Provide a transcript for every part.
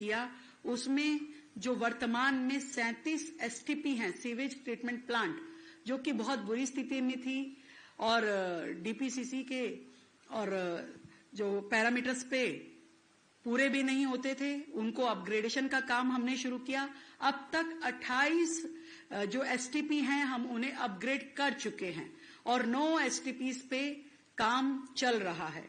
किया, उसमें जो वर्तमान में 37 एसटीपी हैं, सीवेज ट्रीटमेंट प्लांट, जो कि बहुत बुरी स्थिति में थी और डीपीसीसी के और जो पैरामीटर्स पे पूरे भी नहीं होते थे, उनको अपग्रेडेशन का काम हमने शुरू किया। अब तक 28 जो एसटीपी हैं हम उन्हें अपग्रेड कर चुके हैं और 9 एसटीपीज पे काम चल रहा है।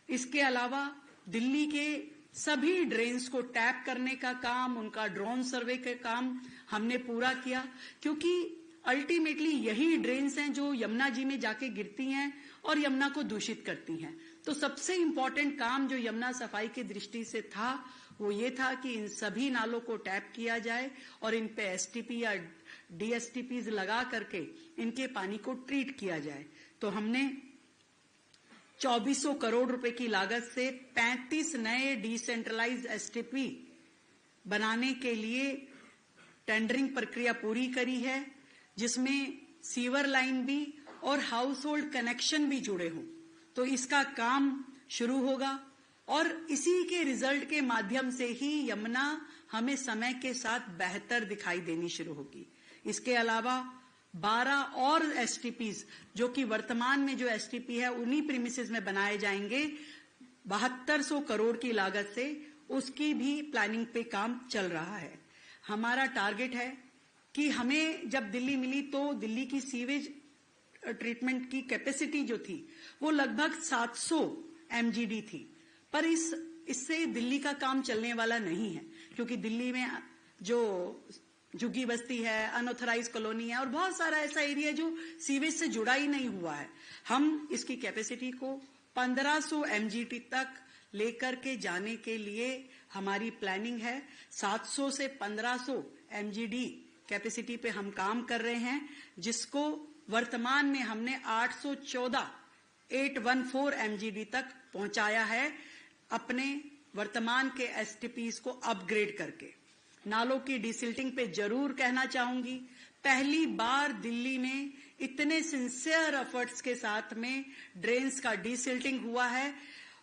इसके अलावा दिल्ली के सभी ड्रेन्स को टैप करने का काम, उनका ड्रोन सर्वे का काम हमने पूरा किया, क्योंकि अल्टीमेटली यही ड्रेन्स हैं जो यमुना जी में जाके गिरती हैं और यमुना को दूषित करती हैं। तो सबसे इम्पोर्टेंट काम जो यमुना सफाई की दृष्टि से था वो ये था कि इन सभी नालों को टैप किया जाए और इन पे एसटीपी या डीएसटीपीज लगा करके इनके पानी को ट्रीट किया जाए। तो हमने 2400 करोड़ रुपए की लागत से 35 नए डिसेंट्रलाइज्ड एसटीपी बनाने के लिए टेंडरिंग प्रक्रिया पूरी करी है, जिसमें सीवर लाइन भी और हाउस होल्ड कनेक्शन भी जुड़े हों। तो इसका काम शुरू होगा और इसी के रिजल्ट के माध्यम से ही यमुना हमें समय के साथ बेहतर दिखाई देनी शुरू होगी। इसके अलावा 12 और एसटीपीज जो कि वर्तमान में जो एसटीपी है उन्हीं प्रीमिसेस में बनाए जाएंगे 7200 करोड़ की लागत से, उसकी भी प्लानिंग पे काम चल रहा है। हमारा टारगेट है कि हमें जब दिल्ली मिली तो दिल्ली की सीवेज ट्रीटमेंट की कैपेसिटी जो थी वो लगभग 700 एमजीडी थी, पर इससे दिल्ली का काम चलने वाला नहीं है, क्योंकि दिल्ली में जो झुग्गी बस्ती है, अनऑथराइज कॉलोनी है और बहुत सारा ऐसा एरिया जो सीवेज से जुड़ा ही नहीं हुआ है। हम इसकी कैपेसिटी को 1500 एमजीडी तक लेकर के जाने के लिए हमारी प्लानिंग है। 700 से 1500 एमजीडी कैपेसिटी पे हम काम कर रहे हैं, जिसको वर्तमान में हमने 814 एमजीडी तक पहुंचाया है अपने वर्तमान के एसटीपीज को अपग्रेड करके। नालों की डिसिल्टिंग पे जरूर कहना चाहूंगी, पहली बार दिल्ली में इतने सिंसियर एफर्ट्स के साथ में ड्रेन्स का डिसिल्टिंग हुआ है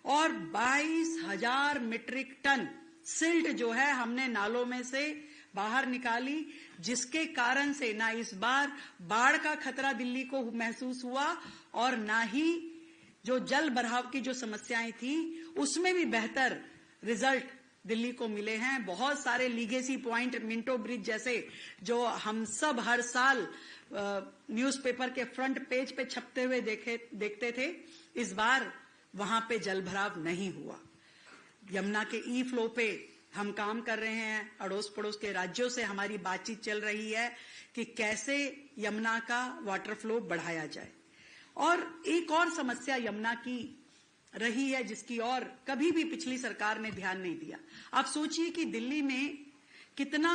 और 22,000 मीट्रिक टन सिल्ट जो है हमने नालों में से बाहर निकाली, जिसके कारण से ना इस बार बाढ़ का खतरा दिल्ली को महसूस हुआ और ना ही जो जल भराव की जो समस्याएं थी उसमें भी बेहतर रिजल्ट दिल्ली को मिले हैं। बहुत सारे लीगेसी पॉइंट, मिंटो ब्रिज जैसे जो हम सब हर साल न्यूज़पेपर के फ्रंट पेज पे छपते हुए देखते थे, इस बार वहां पे जल भराव नहीं हुआ। यमुना के ई फ्लो पे हम काम कर रहे हैं, अड़ोस पड़ोस के राज्यों से हमारी बातचीत चल रही है कि कैसे यमुना का वाटर फ्लो बढ़ाया जाए। और एक और समस्या यमुना की रही है जिसकी और कभी भी पिछली सरकार ने ध्यान नहीं दिया। आप सोचिए कि दिल्ली में कितना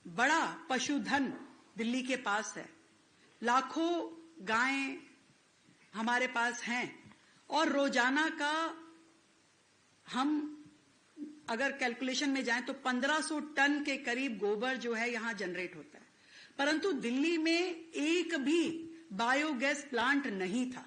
बड़ा पशुधन दिल्ली के पास है, लाखों गायें हमारे पास हैं और रोजाना का हम अगर कैलकुलेशन में जाएं तो 1500 टन के करीब गोबर जो है यहां जनरेट होता है, परंतु दिल्ली में एक भी बायोगैस प्लांट नहीं था।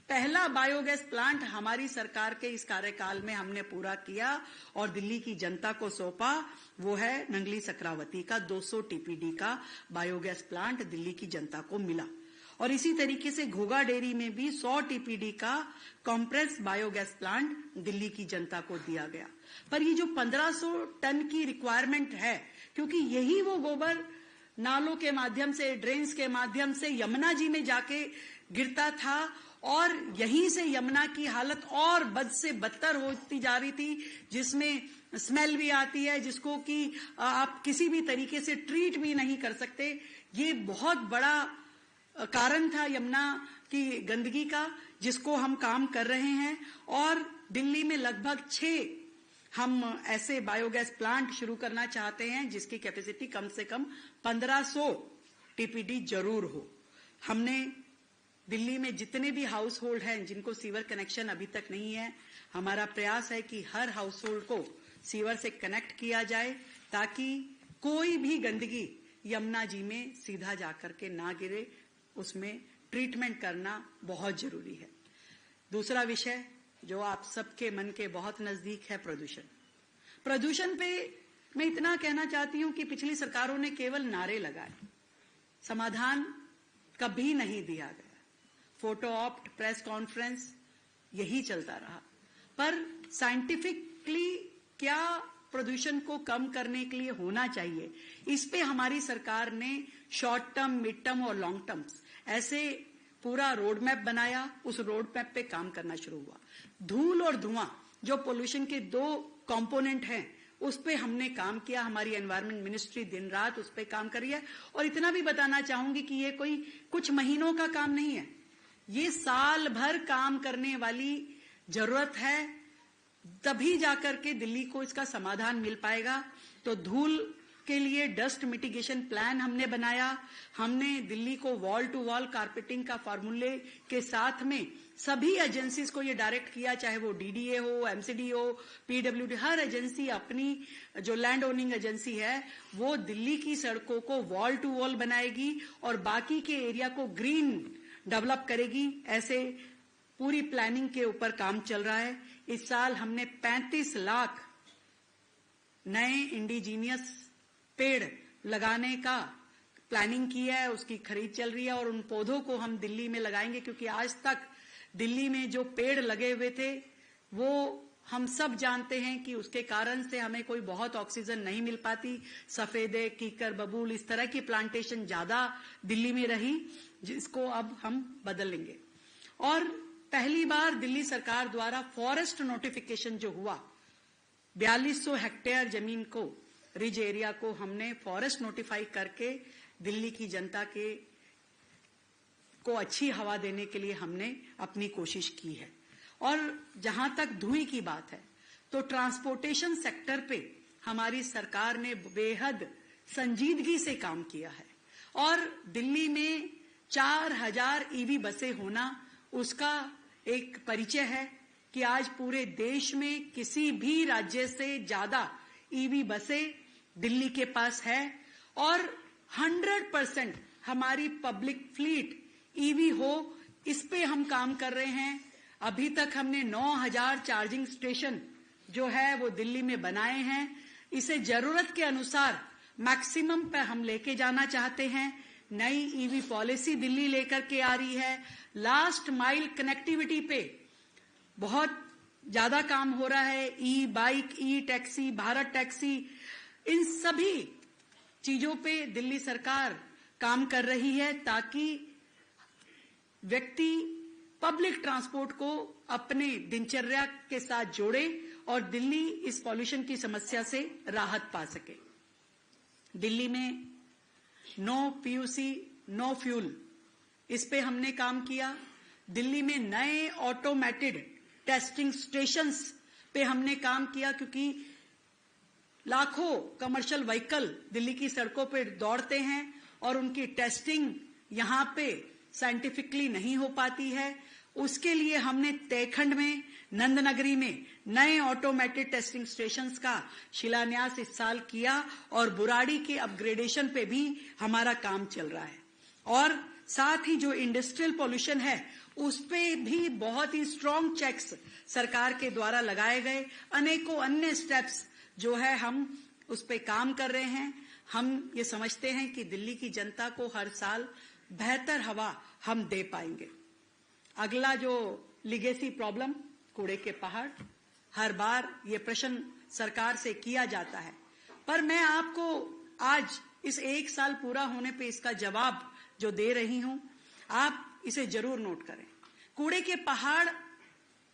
पहला बायोगैस प्लांट हमारी सरकार के इस कार्यकाल में हमने पूरा किया और दिल्ली की जनता को सौंपा, वो है नंगली सक्रावती का 200 टीपीडी का बायोगैस प्लांट दिल्ली की जनता को मिला। और इसी तरीके से घोगा डेयरी में भी 100 टीपीडी का कॉम्प्रेस बायोगैस प्लांट दिल्ली की जनता को दिया गया। पर ये जो 1500 टन की रिक्वायरमेंट है, क्योंकि यही वो गोबर नालों के माध्यम से, ड्रेन्स के माध्यम से यमुना जी में जाके गिरता था और यहीं से यमुना की हालत और बद से बदतर होती जा रही थी, जिसमें स्मेल भी आती है, जिसको कि आप किसी भी तरीके से ट्रीट भी नहीं कर सकते। ये बहुत बड़ा कारण था यमुना की गंदगी का, जिसको हम काम कर रहे हैं। और दिल्ली में लगभग 6 हम ऐसे बायोगैस प्लांट शुरू करना चाहते हैं जिसकी कैपेसिटी कम से कम 1500 टीपीडी जरूर हो। हमने दिल्ली में जितने भी हाउस होल्ड हैं जिनको सीवर कनेक्शन अभी तक नहीं है, हमारा प्रयास है कि हर हाउस होल्ड को सीवर से कनेक्ट किया जाए, ताकि कोई भी गंदगी यमुना जी में सीधा जाकर के ना गिरे। उसमें ट्रीटमेंट करना बहुत जरूरी है। दूसरा विषय जो आप सबके मन के बहुत नजदीक है, प्रदूषण। प्रदूषण पे मैं इतना कहना चाहती हूं कि पिछली सरकारों ने केवल नारे लगाए, समाधान कभी नहीं दिया गया। फोटो ऑप्ट, प्रेस कॉन्फ्रेंस, यही चलता रहा। पर साइंटिफिकली क्या प्रदूषण को कम करने के लिए होना चाहिए, इस पे हमारी सरकार ने शॉर्ट टर्म, मिड टर्म और लॉन्ग टर्म ऐसे पूरा रोड मैप बनाया। उस रोड मैप पे काम करना शुरू हुआ। धूल और धुआं जो पोल्यूशन के 2 कंपोनेंट हैं, उस पे हमने काम किया। हमारी एनवायरनमेंट मिनिस्ट्री दिन रात उस पे काम कर रही है। और इतना भी बताना चाहूंगी कि ये कोई कुछ महीनों का काम नहीं है, ये साल भर काम करने वाली जरूरत है, तभी जाकर के दिल्ली को इसका समाधान मिल पाएगा। तो धूल के लिए डस्ट मिटिगेशन प्लान हमने बनाया। हमने दिल्ली को वॉल टू वॉल कारपेटिंग का फॉर्मूले के साथ में सभी एजेंसीज को ये डायरेक्ट किया, चाहे वो डीडीए हो, एमसीडी हो, पीडब्ल्यूडी, हर एजेंसी अपनी जो लैंड ओनिंग एजेंसी है वो दिल्ली की सड़कों को वॉल टू वॉल बनाएगी और बाकी के एरिया को ग्रीन डेवलप करेगी। ऐसे पूरी प्लानिंग के ऊपर काम चल रहा है। इस साल हमने 35 लाख नए इंडिजीनियस पेड़ लगाने का प्लानिंग की है, उसकी खरीद चल रही है और उन पौधों को हम दिल्ली में लगाएंगे, क्योंकि आज तक दिल्ली में जो पेड़ लगे हुए थे वो हम सब जानते हैं कि उसके कारण से हमें कोई बहुत ऑक्सीजन नहीं मिल पाती। सफेदे, कीकर, बबूल, इस तरह की प्लांटेशन ज्यादा दिल्ली में रही, जिसको अब हम बदलेंगे। और पहली बार दिल्ली सरकार द्वारा फॉरेस्ट नोटिफिकेशन जो हुआ, 4200 हेक्टेयर जमीन को, रिज एरिया को हमने फॉरेस्ट नोटिफाई करके दिल्ली की जनता को अच्छी हवा देने के लिए हमने अपनी कोशिश की है। और जहां तक धुएं की बात है, तो ट्रांसपोर्टेशन सेक्टर पे हमारी सरकार ने बेहद संजीदगी से काम किया है और दिल्ली में 4000 ईवी बसें होना उसका एक परिचय है कि आज पूरे देश में किसी भी राज्य से ज्यादा ईवी बसें दिल्ली के पास है और 100% हमारी पब्लिक फ्लीट ईवी हो, इस पे हम काम कर रहे हैं। अभी तक हमने 9000 चार्जिंग स्टेशन जो है वो दिल्ली में बनाए हैं। इसे जरूरत के अनुसार मैक्सिमम पे हम लेके जाना चाहते हैं। नई ईवी पॉलिसी दिल्ली लेकर के आ रही है। लास्ट माइल कनेक्टिविटी पे बहुत ज्यादा काम हो रहा है। ई बाइक, ई टैक्सी, भारत टैक्सी, इन सभी चीजों पे दिल्ली सरकार काम कर रही है ताकि व्यक्ति पब्लिक ट्रांसपोर्ट को अपने दिनचर्या के साथ जोड़े और दिल्ली इस पॉल्यूशन की समस्या से राहत पा सके। दिल्ली में नो पीयूसी, नो फ्यूल, इस पे हमने काम किया। दिल्ली में नए ऑटोमेटेड टेस्टिंग स्टेशंस पे हमने काम किया, क्योंकि लाखों कमर्शियल व्हीकल दिल्ली की सड़कों पे दौड़ते हैं और उनकी टेस्टिंग यहां पे साइंटिफिकली नहीं हो पाती है। उसके लिए हमने तयखंड में, नंदनगरी में नए ऑटोमेटेड टेस्टिंग स्टेशंस का शिलान्यास इस साल किया और बुराड़ी के अपग्रेडेशन पे भी हमारा काम चल रहा है। और साथ ही जो इंडस्ट्रियल पॉल्यूशन है उस पे भी बहुत ही स्ट्रांग चेक्स सरकार के द्वारा लगाए गए। अनेकों अन्य स्टेप्स जो है हम उस पे काम कर रहे हैं। हम ये समझते हैं कि दिल्ली की जनता को हर साल बेहतर हवा हम दे पाएंगे। अगला जो लिगेसी प्रॉब्लम, कूड़े के पहाड़, हर बार ये प्रश्न सरकार से किया जाता है, पर मैं आपको आज इस 1 साल पूरा होने पे इसका जवाब जो दे रही हूं, आप इसे जरूर नोट करें। कूड़े के पहाड़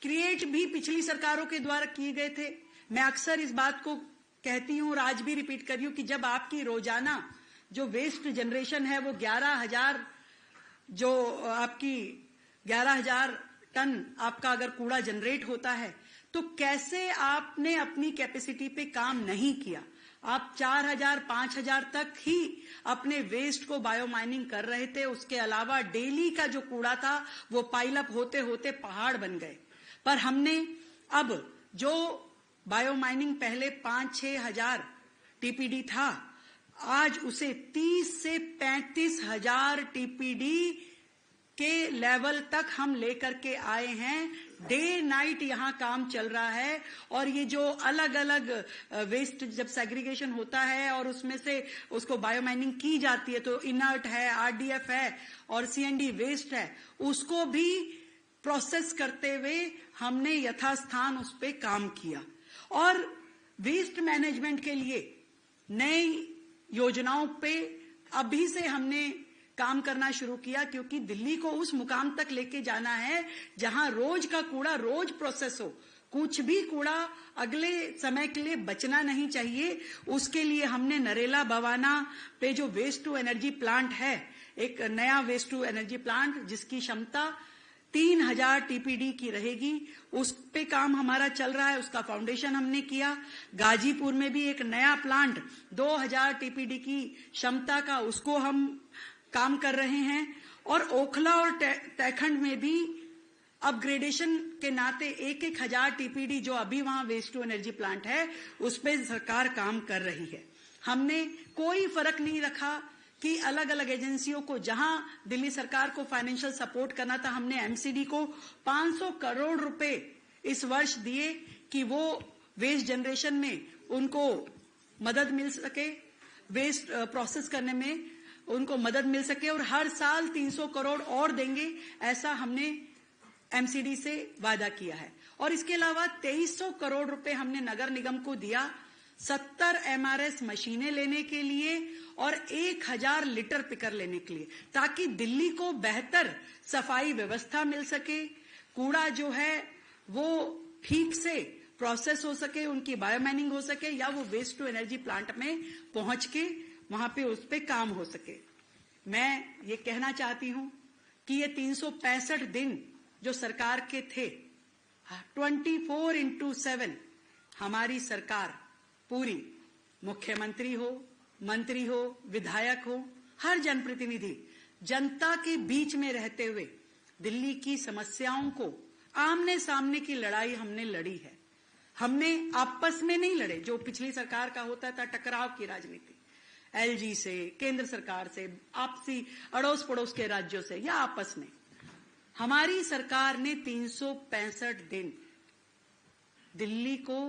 क्रिएट भी पिछली सरकारों के द्वारा किए गए थे। मैं अक्सर इस बात को कहती हूं और आज भी रिपीट कर रही हूं कि जब आपकी रोजाना जो वेस्ट जनरेशन है वो 11,000 जो आपकी 11,000 टन आपका अगर कूड़ा जनरेट होता है, तो कैसे आपने अपनी कैपेसिटी पे काम नहीं किया। आप 4,000 5,000 तक ही अपने वेस्ट को बायोमाइनिंग कर रहे थे। उसके अलावा डेली का जो कूड़ा था वो पाइल अप होते होते पहाड़ बन गए। पर हमने अब जो बायोमाइनिंग पहले 5-6 हजार टीपीडी था, आज उसे 30 से 35 हजार टीपीडी के लेवल तक हम लेकर के आए हैं। डे नाइट यहाँ काम चल रहा है और ये जो अलग अलग वेस्ट जब सेग्रीगेशन होता है और उसमें से उसको बायोमाइनिंग की जाती है तो इनर्ट है, आरडीएफ है और सीएनडी वेस्ट है, उसको भी प्रोसेस करते हुए हमने यथास्थान उस पे काम किया। और वेस्ट मैनेजमेंट के लिए नई योजनाओं पे अभी से हमने काम करना शुरू किया, क्योंकि दिल्ली को उस मुकाम तक लेके जाना है जहां रोज का कूड़ा रोज प्रोसेस हो, कुछ भी कूड़ा अगले समय के लिए बचना नहीं चाहिए। उसके लिए हमने नरेला बवाना पे जो वेस्ट टू एनर्जी प्लांट है, एक नया वेस्ट टू एनर्जी प्लांट जिसकी क्षमता 3000 टीपीडी की रहेगी, उस पे काम हमारा चल रहा है, उसका फाउंडेशन हमने किया। गाजीपुर में भी एक नया प्लांट 2000 टीपीडी की क्षमता का, उसको हम काम कर रहे हैं। और ओखला और तैखंड में भी अपग्रेडेशन के नाते 1000 टीपीडी जो अभी वहां वेस्ट टू एनर्जी प्लांट है उस पे सरकार काम कर रही है। हमने कोई फर्क नहीं रखा कि अलग अलग एजेंसियों को, जहां दिल्ली सरकार को फाइनेंशियल सपोर्ट करना था, हमने एमसीडी को 500 करोड़ रुपए इस वर्ष दिए कि वो वेस्ट जनरेशन में उनको मदद मिल सके, वेस्ट प्रोसेस करने में उनको मदद मिल सके, और हर साल 300 करोड़ और देंगे, ऐसा हमने एमसीडी से वादा किया है। और इसके अलावा 2300 करोड़ रुपए हमने नगर निगम को दिया 70 एमआरएस मशीनें लेने के लिए और 1000 लीटर पिकर लेने के लिए, ताकि दिल्ली को बेहतर सफाई व्यवस्था मिल सके, कूड़ा जो है वो ठीक से प्रोसेस हो सके, उनकी बायोमाइनिंग हो सके, या वो वेस्ट टू एनर्जी प्लांट में पहुंच के वहां पे उस पे काम हो सके। मैं ये कहना चाहती हूं कि ये 365 दिन जो सरकार के थे, 24/7 हमारी सरकार पूरी, मुख्यमंत्री हो, मंत्री हो, विधायक हो, हर जनप्रतिनिधि जनता के बीच में रहते हुए दिल्ली की समस्याओं को आमने सामने की लड़ाई हमने लड़ी है। हमने आपस में नहीं लड़े, जो पिछली सरकार का होता था टकराव की राजनीति, एलजी से, केंद्र सरकार से, आपसी अड़ोस पड़ोस के राज्यों से या आपस में। हमारी सरकार ने 365 दिन दिल्ली को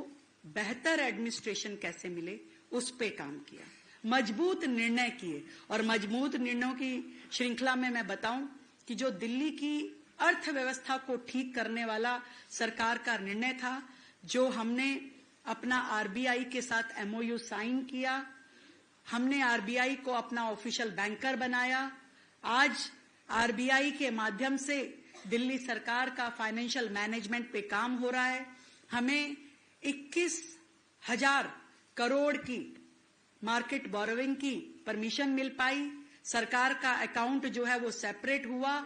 बेहतर एडमिनिस्ट्रेशन कैसे मिले उस पे काम किया, मजबूत निर्णय किए। और मजबूत निर्णयों की श्रृंखला में मैं बताऊं कि जो दिल्ली की अर्थव्यवस्था को ठीक करने वाला सरकार का निर्णय था, जो हमने अपना आरबीआई के साथ एमओयू साइन किया, हमने आरबीआई को अपना ऑफिशियल बैंकर बनाया। आज आरबीआई के माध्यम से दिल्ली सरकार का फाइनेंशियल मैनेजमेंट पे काम हो रहा है। हमें 21,000 करोड़ की मार्केट बोरोविंग की परमिशन मिल पाई, सरकार का अकाउंट जो है वो सेपरेट हुआ,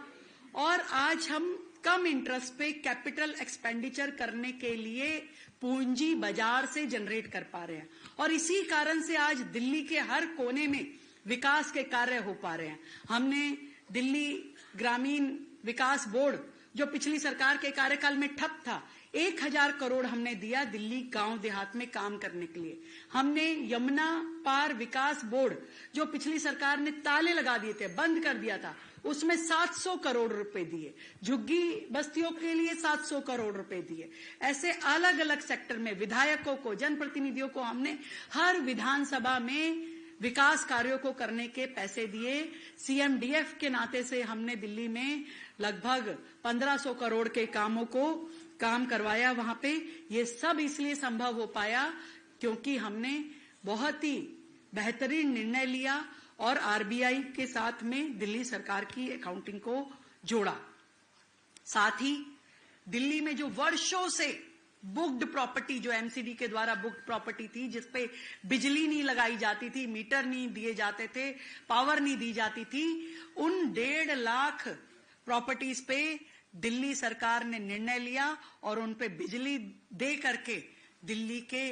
और आज हम कम इंटरेस्ट पे कैपिटल एक्सपेंडिचर करने के लिए पूंजी बाजार से जनरेट कर पा रहे हैं। और इसी कारण से आज दिल्ली के हर कोने में विकास के कार्य हो पा रहे हैं। हमने दिल्ली ग्रामीण विकास बोर्ड, जो पिछली सरकार के कार्यकाल में ठप था, 1000 करोड़ हमने दिया दिल्ली गांव देहात में काम करने के लिए। हमने यमुना पार विकास बोर्ड, जो पिछली सरकार ने ताले लगा दिए थे, बंद कर दिया था, उसमें 700 करोड़ रुपए दिए। झुग्गी बस्तियों के लिए 700 करोड़ रुपए दिए। ऐसे अलग अलग सेक्टर में विधायकों को, जनप्रतिनिधियों को हमने हर विधानसभा में विकास कार्यों को करने के पैसे दिए। सीएमडीएफ के नाते से हमने दिल्ली में लगभग 1500 करोड़ के कामों को काम करवाया वहां पे। ये सब इसलिए संभव हो पाया क्योंकि हमने बहुत ही बेहतरीन निर्णय लिया और आरबीआई के साथ में दिल्ली सरकार की अकाउंटिंग को जोड़ा। साथ ही दिल्ली में जो वर्षों से बुक्ड प्रॉपर्टी, जो एमसीडी के द्वारा बुक्ड प्रॉपर्टी थी, जिसपे बिजली नहीं लगाई जाती थी, मीटर नहीं दिए जाते थे, पावर नहीं दी जाती थी, उन 1.5 लाख प्रॉपर्टीज पे दिल्ली सरकार ने निर्णय लिया और उन पे बिजली दे करके दिल्ली के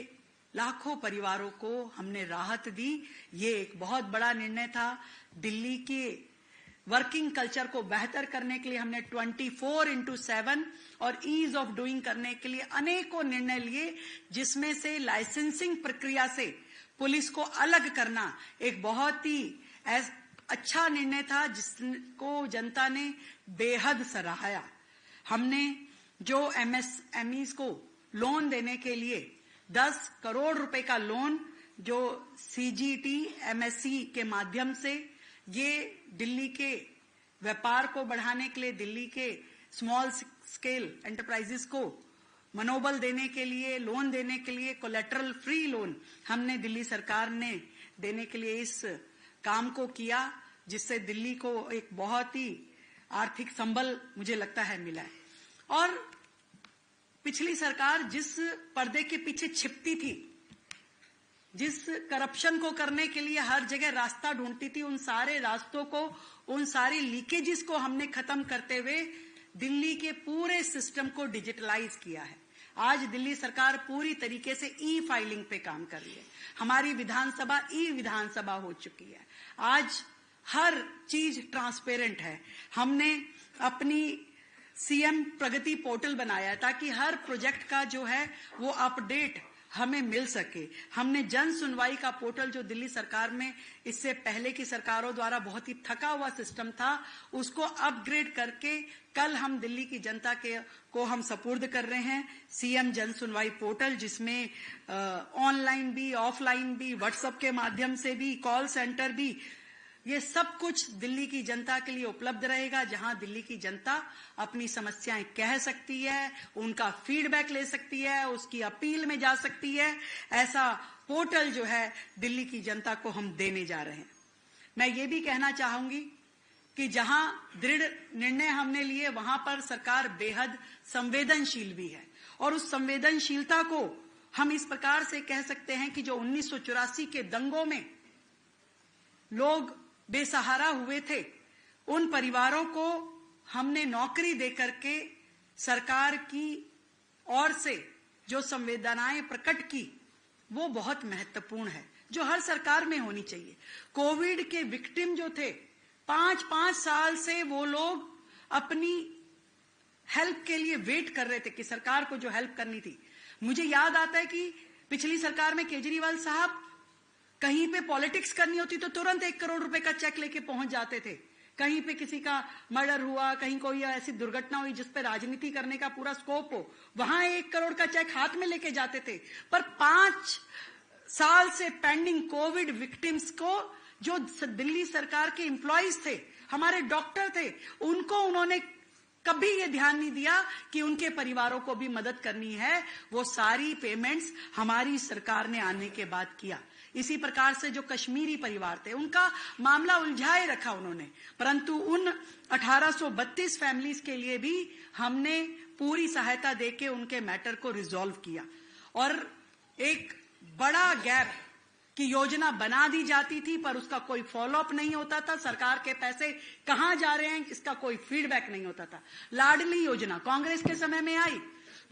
लाखों परिवारों को हमने राहत दी। ये एक बहुत बड़ा निर्णय था। दिल्ली के वर्किंग कल्चर को बेहतर करने के लिए हमने 24/7 और ईज ऑफ डूइंग करने के लिए अनेकों निर्णय लिए, जिसमें से लाइसेंसिंग प्रक्रिया से पुलिस को अलग करना एक बहुत ही अच्छा निर्णय था जिसको जनता ने बेहद सराहा। हमने जो MSMEs को लोन देने के लिए 10 करोड़ रुपए का लोन जो CGT MSE के माध्यम से ये दिल्ली के व्यापार को बढ़ाने के लिए, दिल्ली के स्मॉल स्केल एंटरप्राइजेस को मनोबल देने के लिए, लोन देने के लिए, कोलेटरल फ्री लोन हमने दिल्ली सरकार ने देने के लिए इस काम को किया, जिससे दिल्ली को एक बहुत ही आर्थिक संबल मुझे लगता है मिला है। और पिछली सरकार जिस पर्दे के पीछे छिपती थी, जिस करप्शन को करने के लिए हर जगह रास्ता ढूंढती थी, उन सारे रास्तों को, उन सारी लीकेजेस को हमने खत्म करते हुए दिल्ली के पूरे सिस्टम को डिजिटलाइज किया है। आज दिल्ली सरकार पूरी तरीके से ई-फाइलिंग पे काम कर रही है। हमारी विधानसभा विधानसभा हो चुकी है। आज हर चीज ट्रांसपेरेंट है। हमने अपनी CM प्रगति पोर्टल बनाया है ताकि हर प्रोजेक्ट का जो है वो अपडेट हमें मिल सके। हमने जन सुनवाई का पोर्टल जो दिल्ली सरकार में इससे पहले की सरकारों द्वारा बहुत ही थका हुआ सिस्टम था, उसको अपग्रेड करके कल हम दिल्ली की जनता को हम सपुर्द कर रहे हैं CM जन सुनवाई पोर्टल, जिसमें ऑनलाइन भी, ऑफलाइन भी, व्हाट्सएप के माध्यम से भी, कॉल सेंटर भी, ये सब कुछ दिल्ली की जनता के लिए उपलब्ध रहेगा, जहां दिल्ली की जनता अपनी समस्याएं कह सकती है, उनका फीडबैक ले सकती है, उसकी अपील में जा सकती है। ऐसा पोर्टल जो है दिल्ली की जनता को हम देने जा रहे हैं। मैं ये भी कहना चाहूंगी कि जहां दृढ़ निर्णय हमने लिए, वहां पर सरकार बेहद संवेदनशील भी है। और उस संवेदनशीलता को हम इस प्रकार से कह सकते हैं कि जो 1984 के दंगों में लोग बेसहारा हुए थे, उन परिवारों को हमने नौकरी देकर के सरकार की ओर से जो संवेदनाएं प्रकट की, वो बहुत महत्वपूर्ण है, जो हर सरकार में होनी चाहिए। कोविड के विक्टिम जो थे, 5-5 साल से वो लोग अपनी हेल्प के लिए वेट कर रहे थे कि सरकार को जो हेल्प करनी थी। मुझे याद आता है कि पिछली सरकार में केजरीवाल साहब कहीं पे पॉलिटिक्स करनी होती तो तुरंत 1 करोड़ रुपए का चेक लेके पहुंच जाते थे। कहीं पे किसी का मर्डर हुआ, कहीं कोई ऐसी दुर्घटना हुई जिस पे राजनीति करने का पूरा स्कोप हो, वहां 1 करोड़ का चेक हाथ में लेके जाते थे। पर 5 साल से पेंडिंग कोविड विक्टिम्स को जो दिल्ली सरकार के एम्प्लॉइज थे, हमारे डॉक्टर थे, उनको उन्होंने कभी ये ध्यान नहीं दिया कि उनके परिवारों को भी मदद करनी है। वो सारी पेमेंट्स हमारी सरकार ने आने के बाद किया। इसी प्रकार से जो कश्मीरी परिवार थे, उनका मामला उलझाए रखा उन्होंने, परंतु उन 1832 फैमिलीज के लिए भी हमने पूरी सहायता देके उनके मैटर को रिजॉल्व किया। और एक बड़ा गैप की योजना बना दी जाती थी, पर उसका कोई फॉलोअप नहीं होता था। सरकार के पैसे कहां जा रहे हैं, इसका कोई फीडबैक नहीं होता था। लाडली योजना कांग्रेस के समय में आई,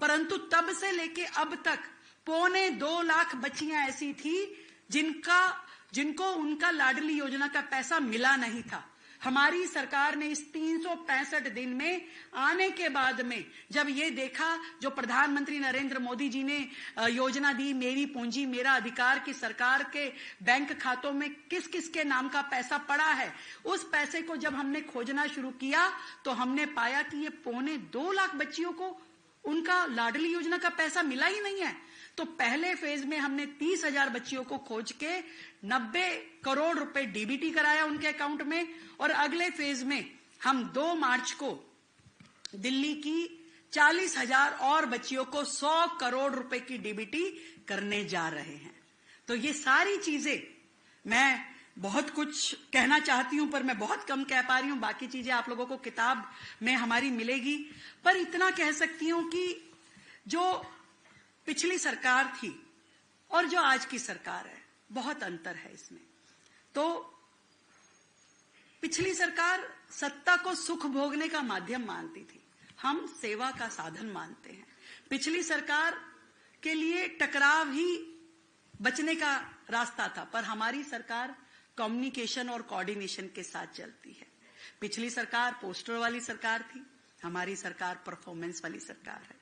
परंतु तब से लेके अब तक 2.25 लाख बच्चियां ऐसी थी जिनको उनका लाडली योजना का पैसा मिला नहीं था। हमारी सरकार ने इस 365 दिन में आने के बाद में जब ये देखा, जो प्रधानमंत्री नरेंद्र मोदी जी ने योजना दी, मेरी पूंजी मेरा अधिकार, की सरकार के बैंक खातों में किस किस के नाम का पैसा पड़ा है, उस पैसे को जब हमने खोजना शुरू किया तो हमने पाया कि ये 2.25 लाख बच्चियों को उनका लाडली योजना का पैसा मिला ही नहीं है। तो पहले फेज में हमने 30,000 बच्चियों को खोज के 90 करोड़ रुपए डीबीटी कराया उनके अकाउंट में, और अगले फेज में हम 2 मार्च को दिल्ली की 40,000 और बच्चियों को 100 करोड़ रुपए की डीबीटी करने जा रहे हैं। तो ये सारी चीजें, मैं बहुत कुछ कहना चाहती हूं पर मैं बहुत कम कह पा रही हूं, बाकी चीजें आप लोगों को किताब में हमारी मिलेगी। पर इतना कह सकती हूं कि जो पिछली सरकार थी और जो आज की सरकार है, बहुत अंतर है इसमें। तो पिछली सरकार सत्ता को सुख भोगने का माध्यम मानती थी, हम सेवा का साधन मानते हैं। पिछली सरकार के लिए टकराव ही बचने का रास्ता था, पर हमारी सरकार कम्युनिकेशन और कोऑर्डिनेशन के साथ चलती है। पिछली सरकार पोस्टर वाली सरकार थी, हमारी सरकार परफॉर्मेंस वाली सरकार है।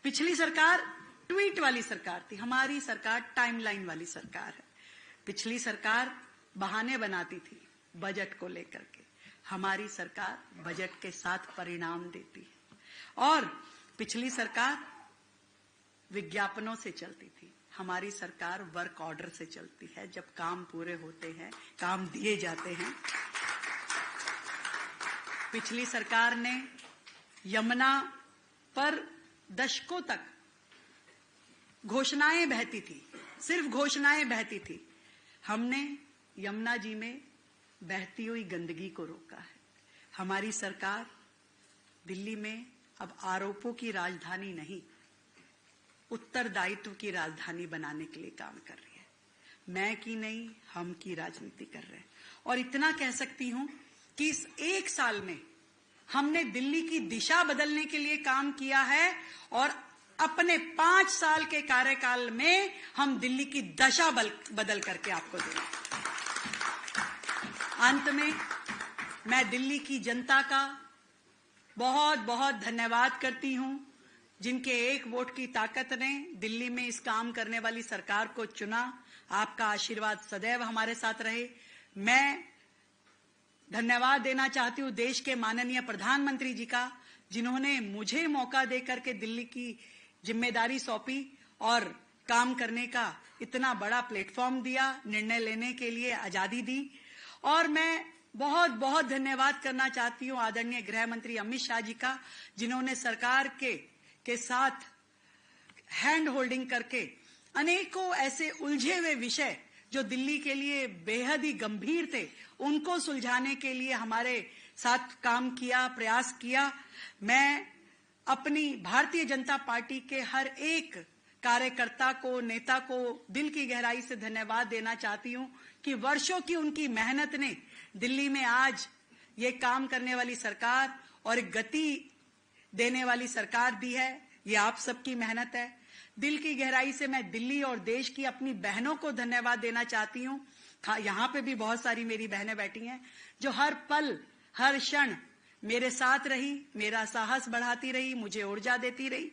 पिछली सरकार ट्वीट वाली सरकार थी, हमारी सरकार टाइमलाइन वाली सरकार है। पिछली सरकार बहाने बनाती थी, बजट को लेकर के। हमारी सरकार बजट के साथ परिणाम देती है और पिछली सरकार विज्ञापनों से चलती थी, हमारी सरकार वर्क ऑर्डर से चलती है। जब काम पूरे होते हैं, काम दिए जाते हैं। पिछली सरकार ने यमुना पर दशकों तक घोषणाएं बहती थी, सिर्फ घोषणाएं बहती थी। हमने यमुना जी में बहती हुई गंदगी को रोका है। हमारी सरकार दिल्ली में अब आरोपों की राजधानी नहीं, उत्तरदायित्व की राजधानी बनाने के लिए काम कर रही है। मैं की नहीं, हम की राजनीति कर रहे हैं। और इतना कह सकती हूं कि इस एक साल में हमने दिल्ली की दिशा बदलने के लिए काम किया है और अपने 5 साल के कार्यकाल में हम दिल्ली की दशा बदल करके आपको देंगे। अंत में मैं दिल्ली की जनता का बहुत बहुत धन्यवाद करती हूं, जिनके एक वोट की ताकत ने दिल्ली में इस काम करने वाली सरकार को चुना। आपका आशीर्वाद सदैव हमारे साथ रहे। मैं धन्यवाद देना चाहती हूं देश के माननीय प्रधानमंत्री जी का, जिन्होंने मुझे मौका देकर के दिल्ली की जिम्मेदारी सौंपी और काम करने का इतना बड़ा प्लेटफॉर्म दिया, निर्णय लेने के लिए आजादी दी। और मैं बहुत बहुत धन्यवाद करना चाहती हूं आदरणीय गृह मंत्री अमित शाह जी का, जिन्होंने सरकार के साथ हैंड होल्डिंग करके अनेकों ऐसे उलझे हुए विषय जो दिल्ली के लिए बेहद ही गंभीर थे, उनको सुलझाने के लिए हमारे साथ काम किया, प्रयास किया। मैं अपनी भारतीय जनता पार्टी के हर एक कार्यकर्ता को, नेता को दिल की गहराई से धन्यवाद देना चाहती हूं कि वर्षों की उनकी मेहनत ने दिल्ली में आज ये काम करने वाली सरकार और गति देने वाली सरकार दी है। ये आप सबकी मेहनत है। दिल की गहराई से मैं दिल्ली और देश की अपनी बहनों को धन्यवाद देना चाहती हूं। यहां पे भी बहुत सारी मेरी बहनें बैठी हैं जो हर पल हर क्षण मेरे साथ रही, मेरा साहस बढ़ाती रही, मुझे ऊर्जा देती रही।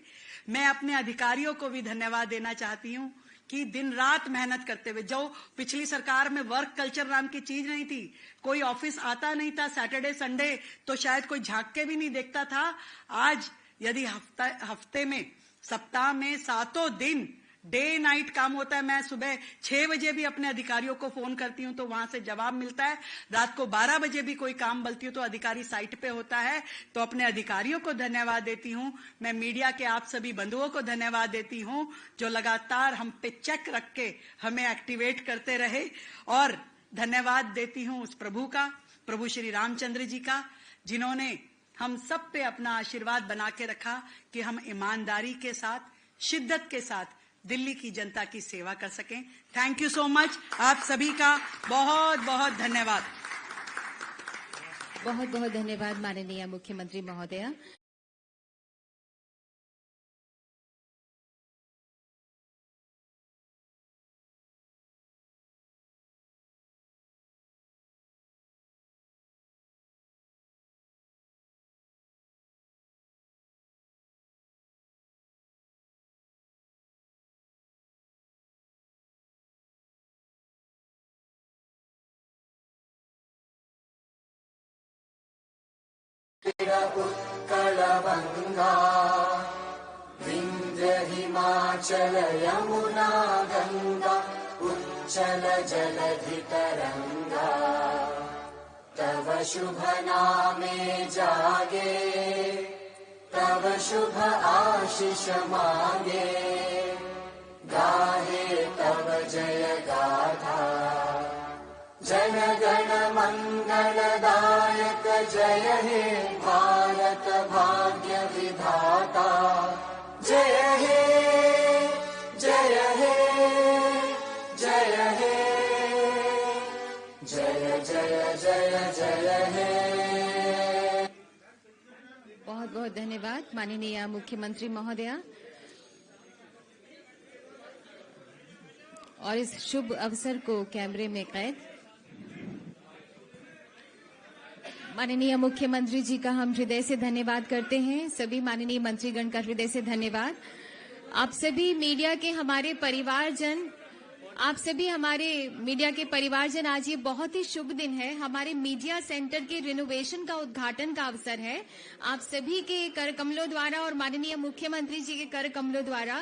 मैं अपने अधिकारियों को भी धन्यवाद देना चाहती हूं कि दिन रात मेहनत करते हुए, जो पिछली सरकार में वर्क कल्चर नाम की चीज नहीं थी, कोई ऑफिस आता नहीं था, सैटरडे संडे तो शायद कोई झांक के भी नहीं देखता था। आज यदि हफ्ते में, सप्ताह में 7 दिन डे नाइट काम होता है। मैं सुबह 6 बजे भी अपने अधिकारियों को फोन करती हूं तो वहां से जवाब मिलता है। रात को 12 बजे भी कोई काम बोलती हूं तो अधिकारी साइट पे होता है। तो अपने अधिकारियों को धन्यवाद देती हूं। मैं मीडिया के आप सभी बंधुओं को धन्यवाद देती हूं जो लगातार हम पे चेक रख के हमें एक्टिवेट करते रहे। और धन्यवाद देती हूं उस प्रभु का, प्रभु श्री रामचंद्र जी का, जिन्होंने हम सब पे अपना आशीर्वाद बना के रखा कि हम ईमानदारी के साथ, शिद्दत के साथ दिल्ली की जनता की सेवा कर सकें। Thank you so much. आप सभी का बहुत बहुत धन्यवाद। बहुत बहुत धन्यवाद माननीय मुख्यमंत्री महोदया। उत्कलगंगा विंध्य हिमाचल यमुना गंगा उच्चल जलधि तरंगा तव शुभ नामे जागे तव शुभ आशीष मांगे गाहे तव जय गाथा जन गण मंगलदायक जय हे भारत भाग्य विधाता जय हे जय हे जय हे जय जय जय जय हे। बहुत बहुत धन्यवाद माननीय मुख्यमंत्री महोदया। और इस शुभ अवसर को कैमरे में कैद माननीय मुख्यमंत्री जी का हम हृदय से धन्यवाद करते हैं। सभी माननीय मंत्रीगण का हृदय से धन्यवाद। आप सभी मीडिया के हमारे परिवारजन आप सभी हमारे मीडिया के परिवारजन, आज ये बहुत ही शुभ दिन है। हमारे मीडिया सेंटर के रिनोवेशन का उद्घाटन का अवसर है। आप सभी के कर कमलों द्वारा और माननीय मुख्यमंत्री जी के कर कमलों द्वारा